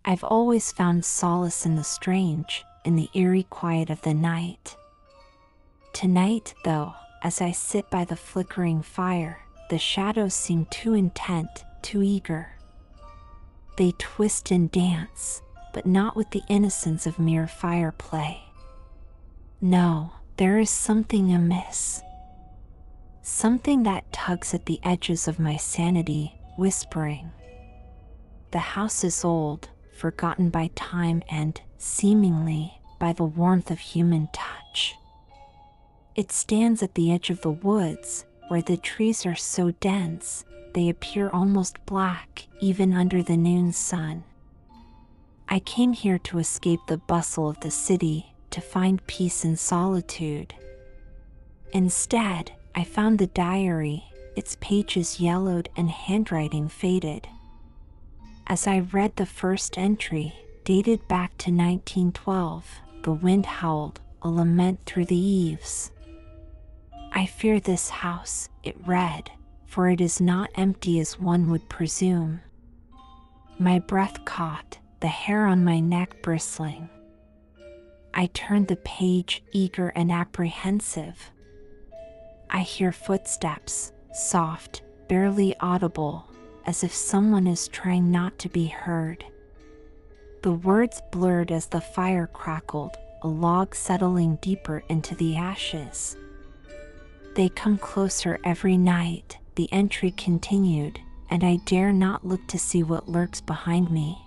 I've always found solace in the strange, in the eerie quiet of the night. Tonight, though, as I sit by the flickering fire, the shadows seem too intent, too eager. They twist and dance, but not with the innocence of mere fire play. No, there is something amiss. Something that tugs at the edges of my sanity, whispering. The house is old, forgotten by time and, seemingly, by the warmth of human touch. It stands at the edge of the woods, where the trees are so dense, they appear almost black, even under the noon sun. I came here to escape the bustle of the city, to find peace and solitude. Instead, I found the diary, its pages yellowed and handwriting faded. As I read the first entry, dated back to 1912, the wind howled, a lament through the eaves. I fear this house, it read, for it is not empty as one would presume. My breath caught, the hair on my neck bristling. I turned the page, eager and apprehensive. I hear footsteps, soft, barely audible, as if someone is trying not to be heard. The words blurred as the fire crackled, a log settling deeper into the ashes. They come closer every night, the entry continued, and I dare not look to see what lurks behind me.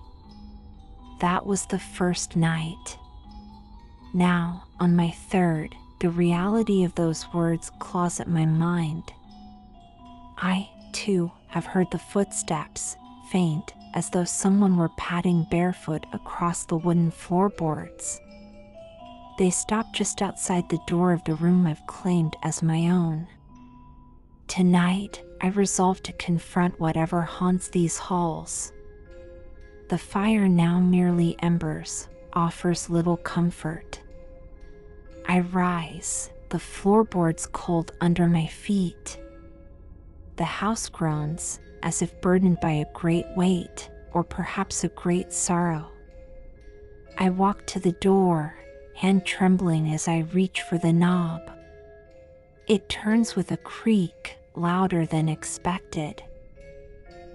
That was the first night. Now, on my third, the reality of those words claws at my mind. I, too, have heard the footsteps, faint, as though someone were padding barefoot across the wooden floorboards. They stopped just outside the door of the room I've claimed as my own. Tonight, I resolve to confront whatever haunts these halls. The fire, now merely embers, offers little comfort. I rise, the floorboards cold under my feet. The house groans, as if burdened by a great weight, or perhaps a great sorrow. I walk to the door, hand trembling as I reach for the knob. It turns with a creak, louder than expected.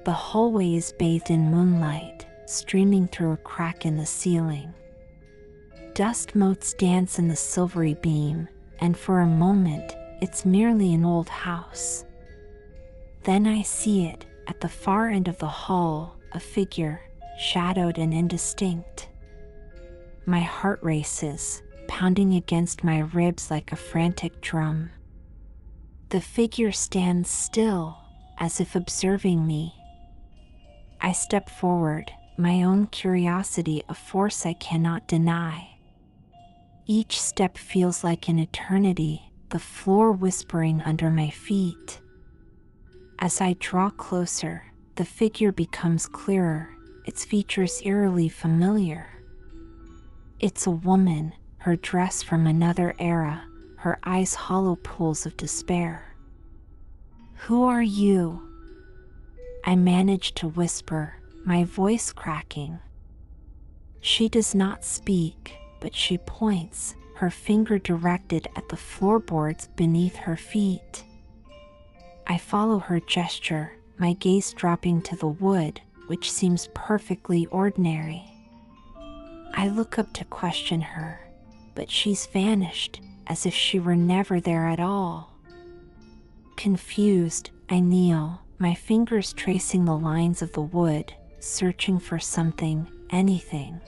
The hallway is bathed in moonlight, streaming through a crack in the ceiling. Dust motes dance in the silvery beam, and for a moment, it's merely an old house. Then I see it, at the far end of the hall, a figure, shadowed and indistinct. My heart races, pounding against my ribs like a frantic drum. The figure stands still, as if observing me. I step forward, my own curiosity a force I cannot deny. Each step feels like an eternity, the floor whispering under my feet. As I draw closer, the figure becomes clearer, its features eerily familiar. It's a woman, her dress from another era, her eyes hollow pools of despair. "Who are you?" I manage to whisper, my voice cracking. She does not speak, but she points, her finger directed at the floorboards beneath her feet. I follow her gesture, my gaze dropping to the wood, which seems perfectly ordinary. I look up to question her, but she's vanished, as if she were never there at all. Confused, I kneel, my fingers tracing the lines of the wood, searching for something, anything.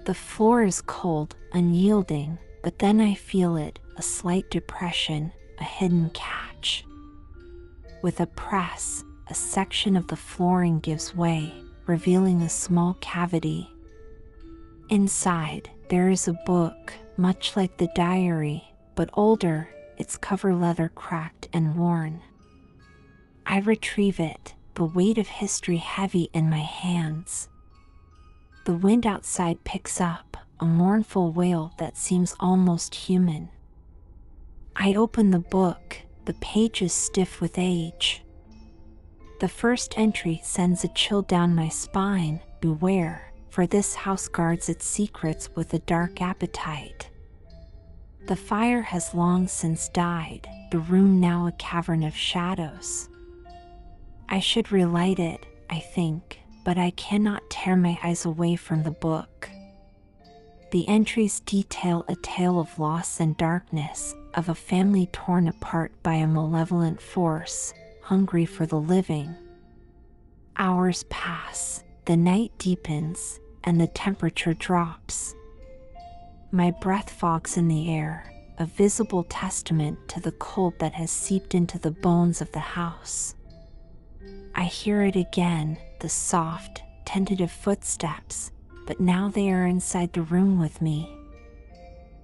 The floor is cold, unyielding, but then I feel it, a slight depression, a hidden catch. With a press, a section of the flooring gives way, revealing a small cavity. Inside, there is a book, much like the diary, but older, its cover leather cracked and worn. I retrieve it, the weight of history heavy in my hands. The wind outside picks up, a mournful wail that seems almost human. I open the book, the pages stiff with age. The first entry sends a chill down my spine, "Beware, for this house guards its secrets with a dark appetite. The fire has long since died, the room now a cavern of shadows. I should relight it, I think, but I cannot tear my eyes away from the book. The entries detail a tale of loss and darkness, of a family torn apart by a malevolent force, hungry for the living. Hours pass, the night deepens, and the temperature drops. My breath fogs in the air, a visible testament to the cold that has seeped into the bones of the house. I hear it again, the soft, tentative footsteps, but now they are inside the room with me.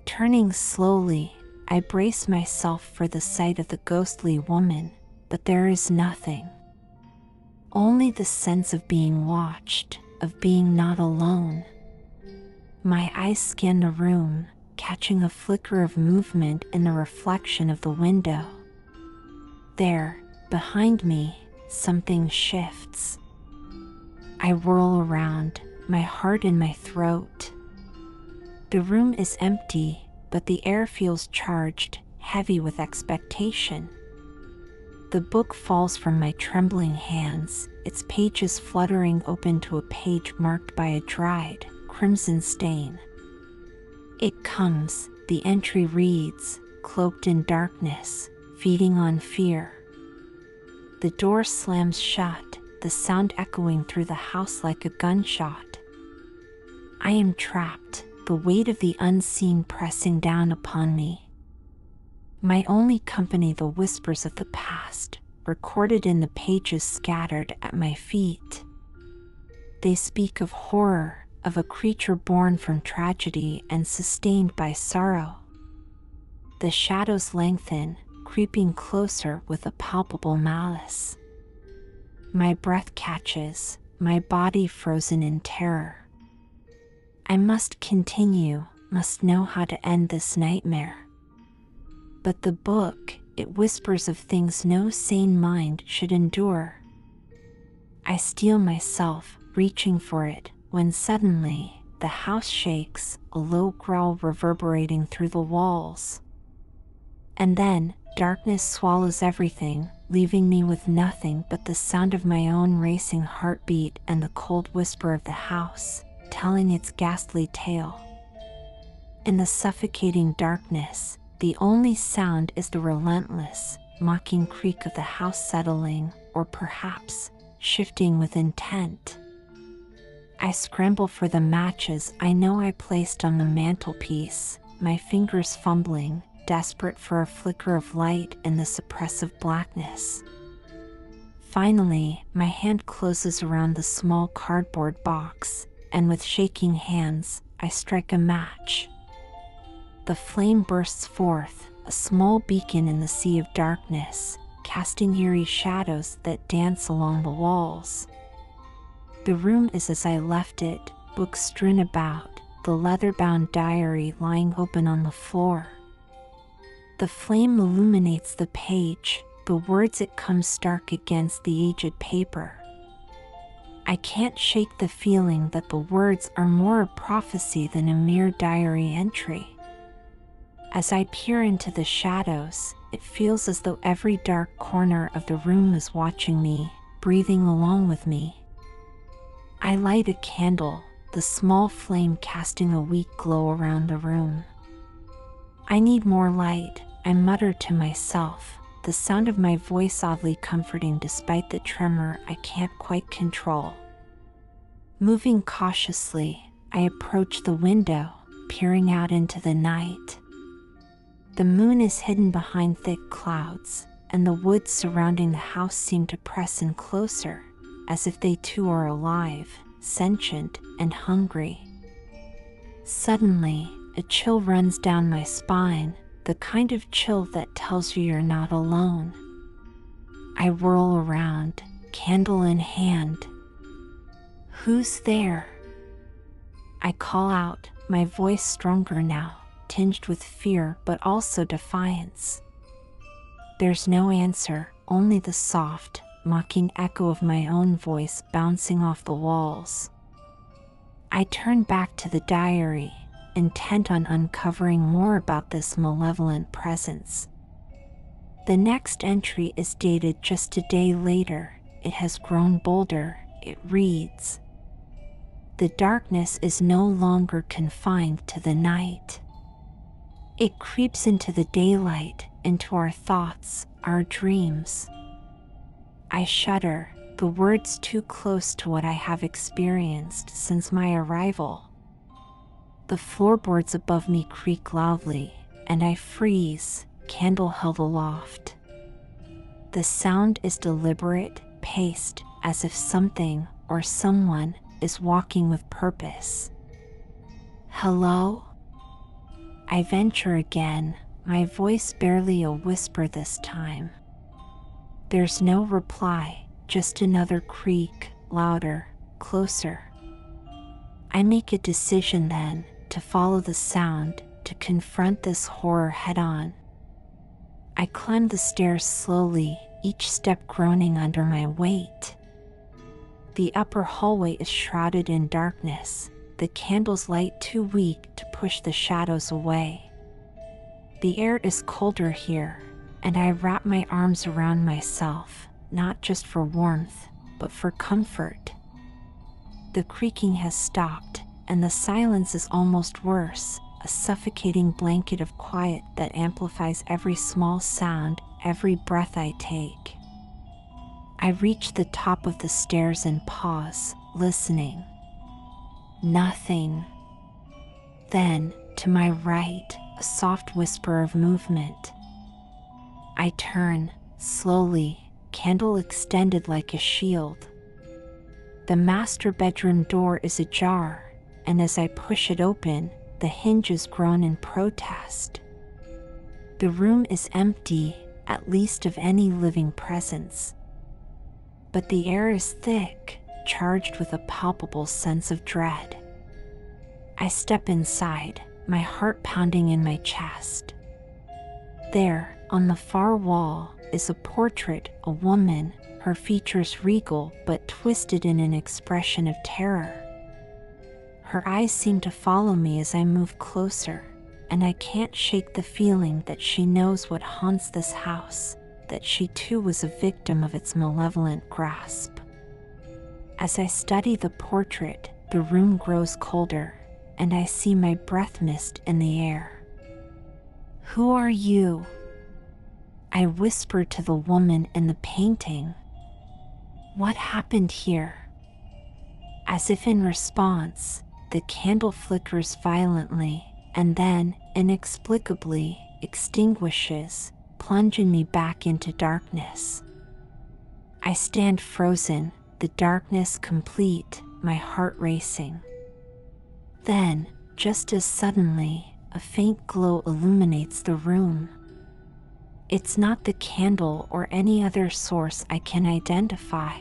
Turning slowly, I brace myself for the sight of the ghostly woman, but there is nothing. Only the sense of being watched, of being not alone. My eyes scan the room, catching a flicker of movement in the reflection of the window. There, behind me, something shifts. I whirl around, my heart in my throat. The room is empty, but the air feels charged, heavy with expectation. The book falls from my trembling hands, its pages fluttering open to a page marked by a dried, crimson stain. It comes, the entry reads, cloaked in darkness, feeding on fear. The door slams shut, the sound echoing through the house like a gunshot. I am trapped, the weight of the unseen pressing down upon me. My only company, the whispers of the past, recorded in the pages scattered at my feet. They speak of horror, of a creature born from tragedy and sustained by sorrow. The shadows lengthen, creeping closer with a palpable malice. My breath catches, my body frozen in terror. I must continue, must know how to end this nightmare. But the book, it whispers of things no sane mind should endure. I steel myself, reaching for it, when suddenly, the house shakes, a low growl reverberating through the walls. And then, darkness swallows everything, leaving me with nothing but the sound of my own racing heartbeat and the cold whisper of the house, telling its ghastly tale. In the suffocating darkness, the only sound is the relentless, mocking creak of the house settling, or perhaps, shifting with intent. I scramble for the matches I know I placed on the mantelpiece, my fingers fumbling, desperate for a flicker of light in the suppressive blackness. Finally, my hand closes around the small cardboard box, and with shaking hands, I strike a match. The flame bursts forth, a small beacon in the sea of darkness, casting eerie shadows that dance along the walls. The room is as I left it, books strewn about, the leather-bound diary lying open on the floor. The flame illuminates the page, the words it comes stark against the aged paper. I can't shake the feeling that the words are more a prophecy than a mere diary entry. As I peer into the shadows, it feels as though every dark corner of the room is watching me, breathing along with me. I light a candle, the small flame casting a weak glow around the room. I need more light, I mutter to myself, the sound of my voice oddly comforting despite the tremor I can't quite control. Moving cautiously, I approach the window, peering out into the night. The moon is hidden behind thick clouds, and the woods surrounding the house seem to press in closer, as if they too are alive, sentient, and hungry. Suddenly, a chill runs down my spine, the kind of chill that tells you you're not alone. I whirl around, candle in hand. Who's there? I call out, my voice stronger now, tinged with fear but also defiance. There's no answer, only the soft, mocking echo of my own voice bouncing off the walls. I turn back to the diary, intent on uncovering more about this malevolent presence. The next entry is dated just a day later. It has grown bolder. It reads, "The darkness is no longer confined to the night. It creeps into the daylight, into our thoughts, our dreams." I shudder, the words too close to what I have experienced since my arrival. The floorboards above me creak loudly, and I freeze, candle held aloft. The sound is deliberate, paced, as if something or someone is walking with purpose. "Hello?" I venture again, my voice barely a whisper this time. There's no reply, just another creak, louder, closer. I make a decision then, to follow the sound, to confront this horror head-on. I climb the stairs slowly, each step groaning under my weight. The upper hallway is shrouded in darkness, the candle's light too weak to push the shadows away. The air is colder here, and I wrap my arms around myself, not just for warmth, but for comfort. The creaking has stopped, and the silence is almost worse, a suffocating blanket of quiet that amplifies every small sound, every breath I take. I reach the top of the stairs and pause, listening. Nothing. Then, to my right, a soft whisper of movement. I turn, slowly, candle extended like a shield. The master bedroom door is ajar, and as I push it open, the hinges groan in protest. The room is empty, at least of any living presence. But the air is thick, charged with a palpable sense of dread. I step inside, my heart pounding in my chest. There, on the far wall, is a portrait, a woman, her features regal but twisted in an expression of terror. Her eyes seem to follow me as I move closer, and I can't shake the feeling that she knows what haunts this house, that she too was a victim of its malevolent grasp. As I study the portrait, the room grows colder, and I see my breath mist in the air. "Who are you?" I whisper to the woman in the painting. "What happened here?" As if in response, the candle flickers violently, and then, inexplicably, extinguishes, plunging me back into darkness. I stand frozen, the darkness complete, my heart racing. Then, just as suddenly, a faint glow illuminates the room. It's not the candle or any other source I can identify.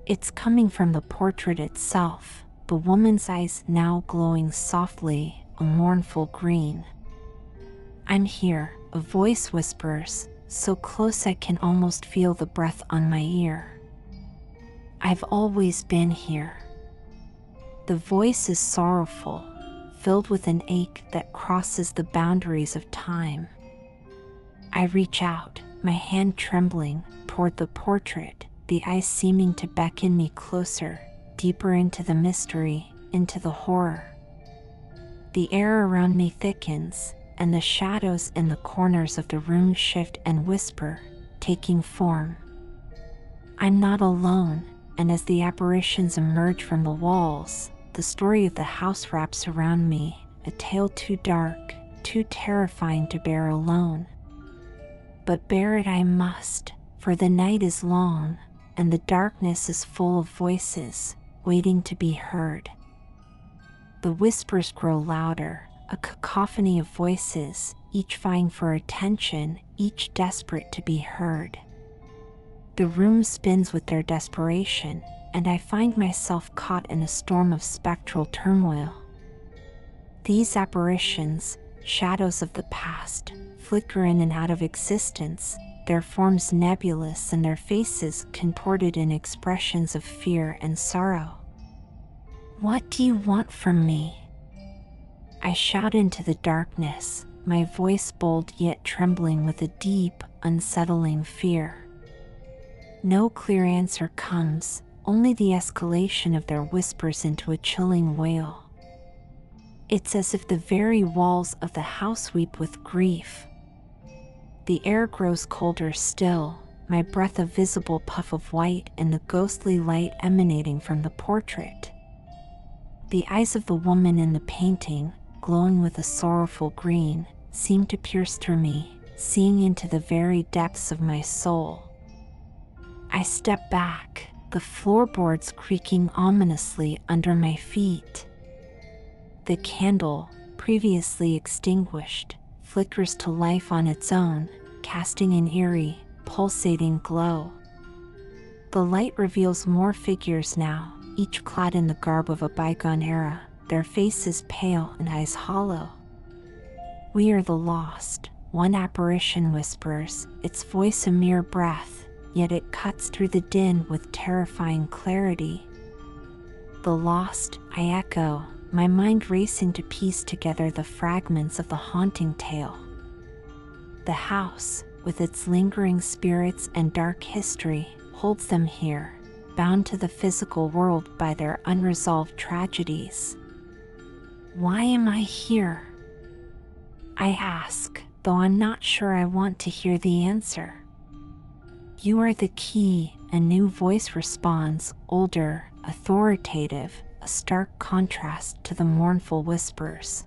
It's coming from the portrait itself, the woman's eyes now glowing softly, a mournful green. "I'm here," a voice whispers, so close I can almost feel the breath on my ear. "I've always been here." The voice is sorrowful, filled with an ache that crosses the boundaries of time. I reach out, my hand trembling, toward the portrait, the eyes seeming to beckon me closer, deeper into the mystery, into the horror. The air around me thickens, and the shadows in the corners of the room shift and whisper, taking form. I'm not alone, and as the apparitions emerge from the walls, the story of the house wraps around me, a tale too dark, too terrifying to bear alone. But bear it I must, for the night is long, and the darkness is full of voices, waiting to be heard. The whispers grow louder, a cacophony of voices, each vying for attention, each desperate to be heard. The room spins with their desperation, and I find myself caught in a storm of spectral turmoil. These apparitions, shadows of the past, flicker in and out of existence, their forms nebulous and their faces contorted in expressions of fear and sorrow. What do you want from me? I shout into the darkness, my voice bold yet trembling with a deep, unsettling fear. No clear answer comes, only the escalation of their whispers into a chilling wail. It's as if the very walls of the house weep with grief. The air grows colder still, my breath a visible puff of white in the ghostly light emanating from the portrait. The eyes of the woman in the painting, glowing with a sorrowful green, seem to pierce through me, seeing into the very depths of my soul. I step back, the floorboards creaking ominously under my feet. The candle, previously extinguished, flickers to life on its own, casting an eerie, pulsating glow. The light reveals more figures now, each clad in the garb of a bygone era, their faces pale and eyes hollow. "We are the lost," one apparition whispers, its voice a mere breath, yet it cuts through the din with terrifying clarity. "The lost," I echo, my mind racing to piece together the fragments of the haunting tale. The house, with its lingering spirits and dark history, holds them here, bound to the physical world by their unresolved tragedies. Why am I here? I ask, though I'm not sure I want to hear the answer. "You are the key," a new voice responds, older, authoritative, a stark contrast to the mournful whispers.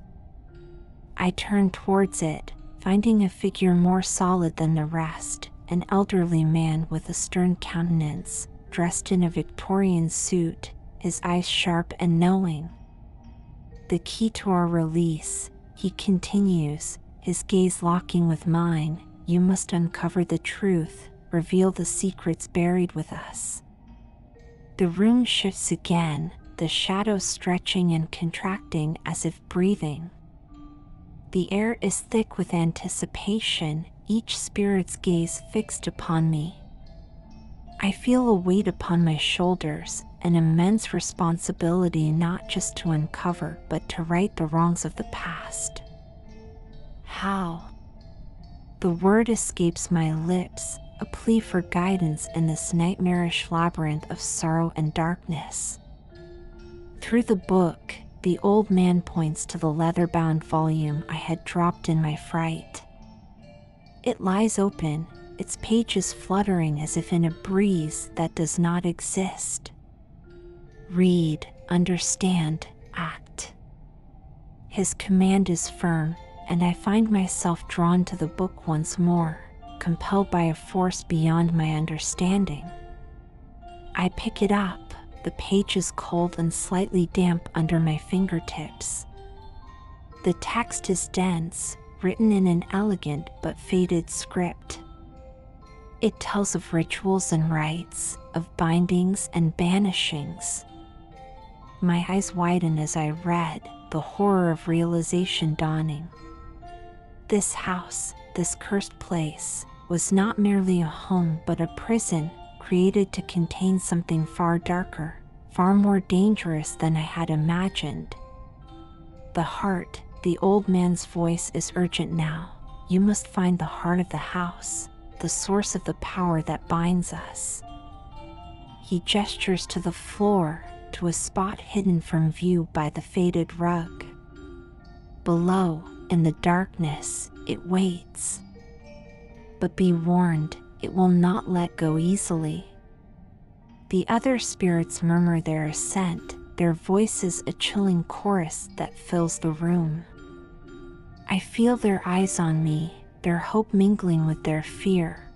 I turn towards it, finding a figure more solid than the rest, an elderly man with a stern countenance, dressed in a Victorian suit, his eyes sharp and knowing. "The key to our release," he continues, his gaze locking with mine. "You must uncover the truth, reveal the secrets buried with us." The room shifts again, the shadows stretching and contracting as if breathing. The air is thick with anticipation, each spirit's gaze fixed upon me. I feel a weight upon my shoulders, an immense responsibility not just to uncover but to right the wrongs of the past. How? The word escapes my lips, a plea for guidance in this nightmarish labyrinth of sorrow and darkness. Through the book, the old man points to the leather-bound volume I had dropped in my fright. It lies open, its pages fluttering as if in a breeze that does not exist. "Read, understand, act." His command is firm, and I find myself drawn to the book once more, compelled by a force beyond my understanding. I pick it up, the pages cold and slightly damp under my fingertips. The text is dense, written in an elegant but faded script. It tells of rituals and rites, of bindings and banishings. My eyes widen as I read, the horror of realization dawning. This house, this cursed place, was not merely a home but a prison, created to contain something far darker, far more dangerous than I had imagined. "The heart," the old man's voice is urgent now. "You must find the heart of the house, the source of the power that binds us." He gestures to the floor, to a spot hidden from view by the faded rug. Below, in the darkness, it waits. But be warned, it will not let go easily. The other spirits murmur their assent, their voices a chilling chorus that fills the room. I feel their eyes on me, their hope mingling with their fear.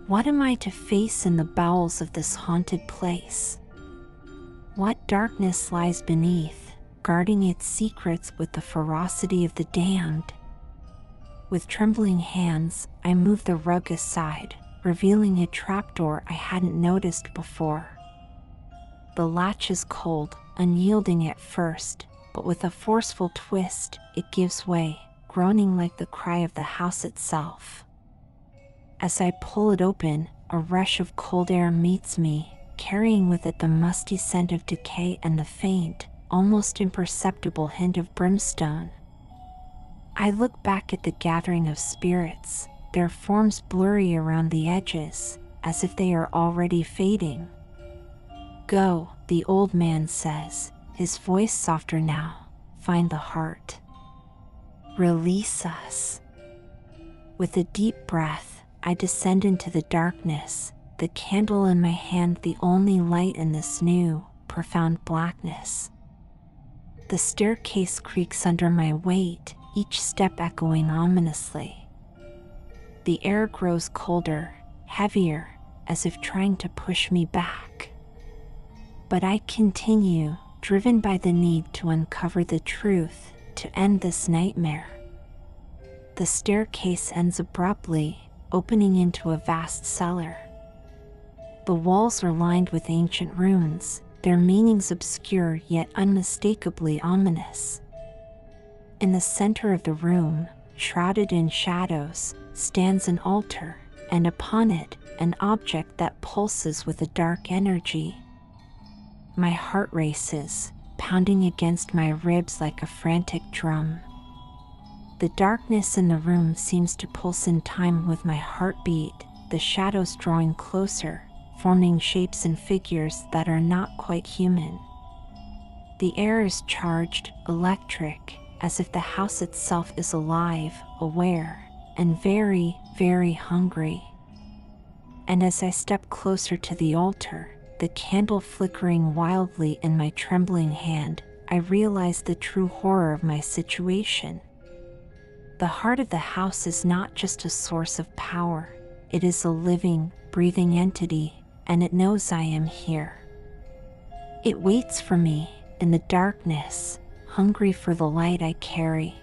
What am I to face in the bowels of this haunted place? What darkness lies beneath, guarding its secrets with the ferocity of the damned? With trembling hands, I move the rug aside, revealing a trapdoor I hadn't noticed before. The latch is cold, unyielding at first, but with a forceful twist, it gives way, groaning like the cry of the house itself. As I pull it open, a rush of cold air meets me, carrying with it the musty scent of decay and the faint, almost imperceptible hint of brimstone. I look back at the gathering of spirits, their forms blurry around the edges, as if they are already fading. "Go," the old man says, his voice softer now. "Find the heart. Release us." With a deep breath, I descend into the darkness, the candle in my hand the only light in this new, profound blackness. The staircase creaks under my weight, each step echoing ominously. The air grows colder, heavier, as if trying to push me back. But I continue, driven by the need to uncover the truth, to end this nightmare. The staircase ends abruptly, opening into a vast cellar. The walls are lined with ancient runes, their meanings obscure yet unmistakably ominous. In the center of the room, shrouded in shadows, stands an altar, and upon it, an object that pulses with a dark energy. My heart races, pounding against my ribs like a frantic drum. The darkness in the room seems to pulse in time with my heartbeat, the shadows drawing closer, forming shapes and figures that are not quite human. The air is charged, electric, as if the house itself is alive, aware, and very, very hungry. And as I step closer to the altar, the candle flickering wildly in my trembling hand, I realize the true horror of my situation. The heart of the house is not just a source of power, it is a living, breathing entity, and it knows I am here. It waits for me, in the darkness, hungry for the light I carry.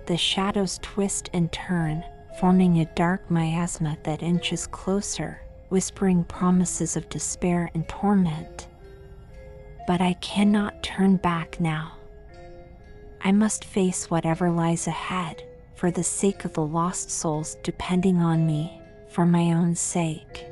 The shadows twist and turn, forming a dark miasma that inches closer, whispering promises of despair and torment. But I cannot turn back now. I must face whatever lies ahead, for the sake of the lost souls depending on me, for my own sake.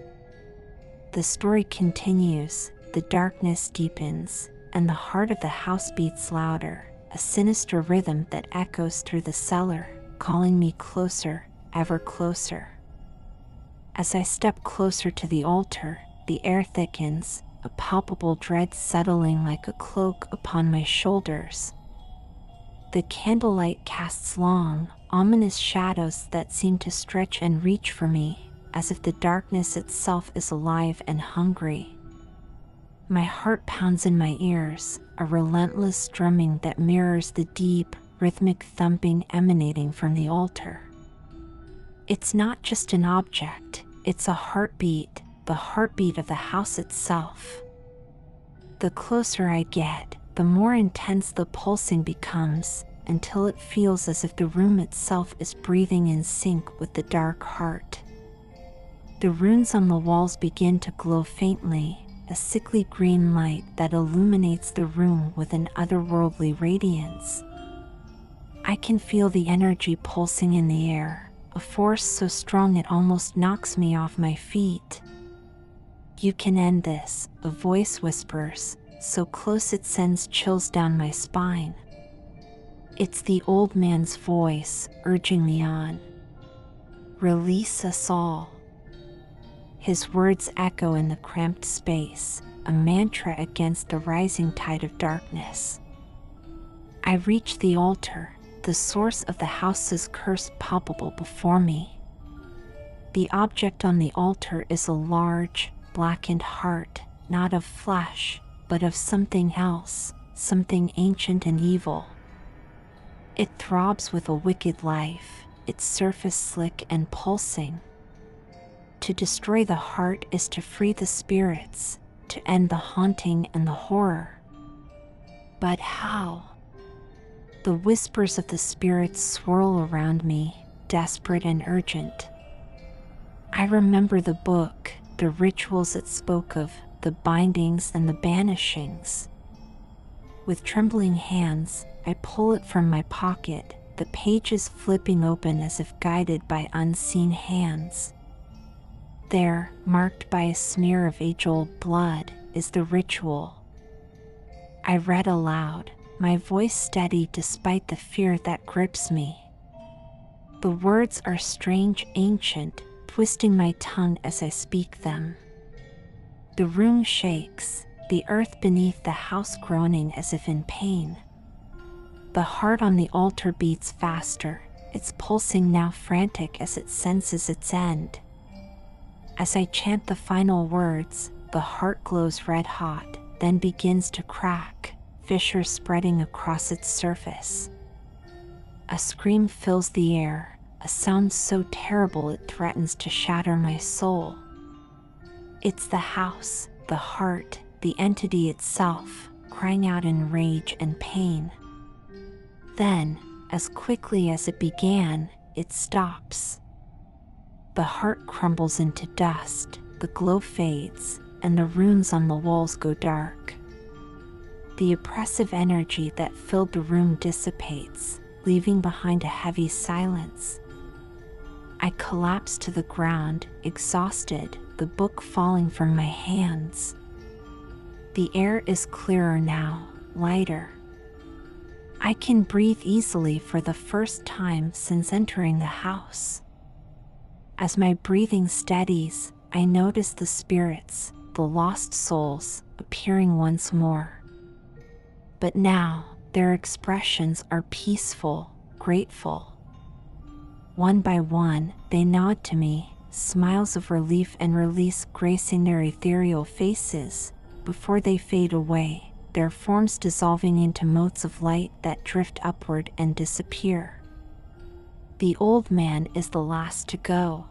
The story continues, the darkness deepens, and the heart of the house beats louder, a sinister rhythm that echoes through the cellar, calling me closer, ever closer. As I step closer to the altar, the air thickens, a palpable dread settling like a cloak upon my shoulders. The candlelight casts long, ominous shadows that seem to stretch and reach for me, as if the darkness itself is alive and hungry. My heart pounds in my ears, a relentless drumming that mirrors the deep, rhythmic thumping emanating from the altar. It's not just an object, it's a heartbeat, the heartbeat of the house itself. The closer I get, the more intense the pulsing becomes, until it feels as if the room itself is breathing in sync with the dark heart. The runes on the walls begin to glow faintly, a sickly green light that illuminates the room with an otherworldly radiance. I can feel the energy pulsing in the air, a force so strong it almost knocks me off my feet. "You can end this," a voice whispers, so close it sends chills down my spine. It's the old man's voice, urging me on. "Release us all." His words echo in the cramped space, a mantra against the rising tide of darkness. I reach the altar, the source of the house's curse palpable before me. The object on the altar is a large, blackened heart, not of flesh, but of something else, something ancient and evil. It throbs with a wicked life, its surface slick and pulsing. To destroy the heart is to free the spirits, to end the haunting and the horror. But how? The whispers of the spirits swirl around me, desperate and urgent. I remember the book, the rituals it spoke of, the bindings and the banishings. With trembling hands, I pull it from my pocket, the pages flipping open as if guided by unseen hands. There, marked by a smear of age-old blood, is the ritual. I read aloud, my voice steady despite the fear that grips me. The words are strange, ancient, twisting my tongue as I speak them. The room shakes, the earth beneath the house groaning as if in pain. The heart on the altar beats faster, its pulsing now frantic as it senses its end. As I chant the final words, the heart glows red hot, then begins to crack, fissures spreading across its surface. A scream fills the air, a sound so terrible it threatens to shatter my soul. It's the house, the heart, the entity itself, crying out in rage and pain. Then, as quickly as it began, it stops. The heart crumbles into dust, the glow fades, and the runes on the walls go dark. The oppressive energy that filled the room dissipates, leaving behind a heavy silence. I collapse to the ground, exhausted, the book falling from my hands. The air is clearer now, lighter. I can breathe easily for the first time since entering the house. As my breathing steadies, I notice the spirits, the lost souls, appearing once more. But now, their expressions are peaceful, grateful. One by one, they nod to me, smiles of relief and release gracing their ethereal faces, before they fade away, their forms dissolving into motes of light that drift upward and disappear. The old man is the last to go.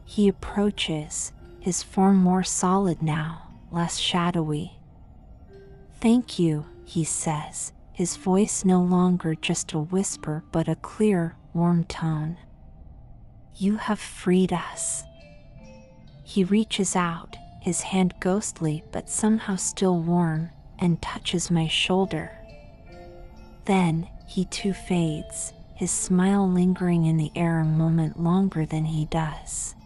He approaches, his form more solid now, less shadowy. "Thank you," he says, his voice no longer just a whisper but a clear, warm tone. "You have freed us." He reaches out, his hand ghostly but somehow still warm, and touches my shoulder. Then, he too fades, his smile lingering in the air a moment longer than he does.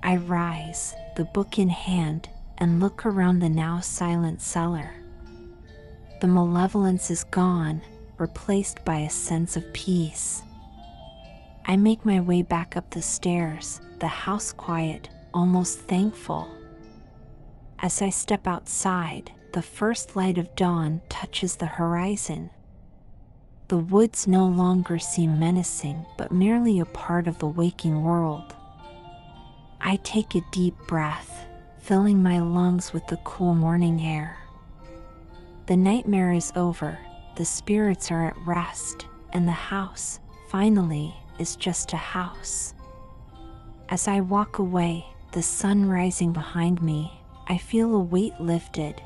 I rise, the book in hand, and look around the now silent cellar. The malevolence is gone, replaced by a sense of peace. I make my way back up the stairs, the house quiet, almost thankful. As I step outside, the first light of dawn touches the horizon. The woods no longer seem menacing but merely a part of the waking world. I take a deep breath, filling my lungs with the cool morning air. The nightmare is over, the spirits are at rest, and the house, finally, is just a house. As I walk away, the sun rising behind me, I feel a weight lifted.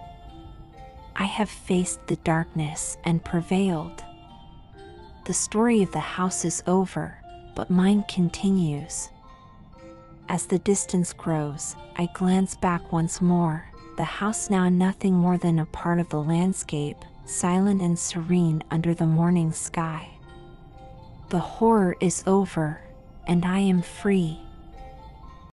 I have faced the darkness and prevailed. The story of the house is over, but mine continues. As the distance grows, I glance back once more, the house now nothing more than a part of the landscape, silent and serene under the morning sky. The horror is over, and I am free.